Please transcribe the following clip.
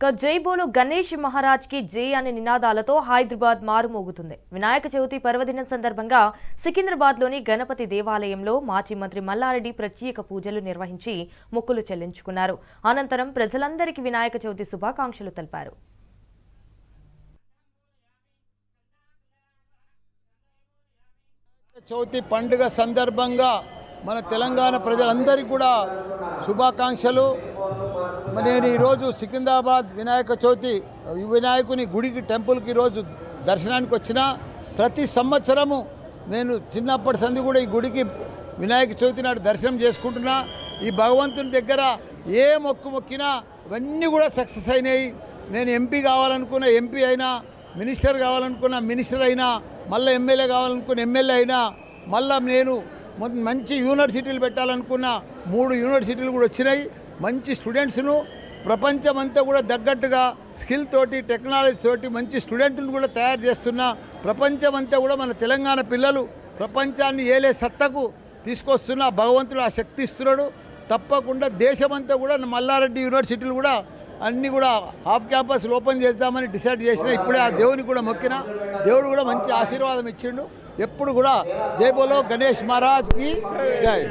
జై బోలో గణేష్ మహారాజ్ కి జై అనే నినాదాలతో హైదరాబాద్ మారుమోగుతుంది. వినాయక చవితి పర్వదినం సందర్భంగా సికింద్రాబాద్లోని గణపతి దేవాలయంలో మాజీ మంత్రి మల్లారెడ్డి ప్రత్యేక పూజలు నిర్వహించి మొక్కులు చెల్లించుకున్నారు. అనంతరం ప్రజలందరికీ వినాయక చవితి శుభాకాంక్షలు తెలిపారు. చవితి పండుగ సందర్భంగా మన తెలంగాణ ప్రజలందరికీ కూడా శుభాకాంక్షలు. నేను ఈరోజు సికింద్రాబాద్ వినాయక చవితి వినాయకుని గుడికి టెంపుల్కి ఈరోజు దర్శనానికి వచ్చిన. ప్రతి సంవత్సరము నేను చిన్నప్పటి సంది కూడా ఈ గుడికి వినాయక చవితి నాడు దర్శనం చేసుకుంటున్నా. ఈ భగవంతుని దగ్గర ఏ మొక్కినా ఇవన్నీ కూడా సక్సెస్ అయినాయి. నేను ఎంపీ కావాలనుకున్న ఎంపీ అయినా, మినిస్టర్ కావాలనుకున్న మినిస్టర్ అయినా, మళ్ళీ ఎమ్మెల్యే కావాలనుకున్న ఎమ్మెల్యే అయినా, మళ్ళీ నేను మంచి యూనివర్సిటీలు పెట్టాలనుకున్న 3 యూనివర్సిటీలు కూడా వచ్చినాయి. మంచి స్టూడెంట్స్ను ప్రపంచమంతా కూడా తగ్గట్టుగా స్కిల్ తోటి టెక్నాలజీ తోటి మంచి స్టూడెంట్ను కూడా తయారు చేస్తున్న. ప్రపంచమంతా కూడా మన తెలంగాణ పిల్లలు ప్రపంచాన్ని ఏలే సత్తకు తీసుకొస్తున్న భగవంతుడు ఆ శక్తి ఇస్తున్నాడు. తప్పకుండా దేశమంతా కూడా మల్లారెడ్డి యూనివర్సిటీలు కూడా అన్నీ కూడా హాఫ్ క్యాంపస్లు ఓపెన్ చేద్దామని డిసైడ్ చేసిన. ఇప్పుడే ఆ దేవుని కూడా మొక్కిన. దేవుడు కూడా మంచి ఆశీర్వాదం ఇచ్చిండు. ఎప్పుడు కూడా జై బోలో గణేష్ మహారాజ్ కి జై.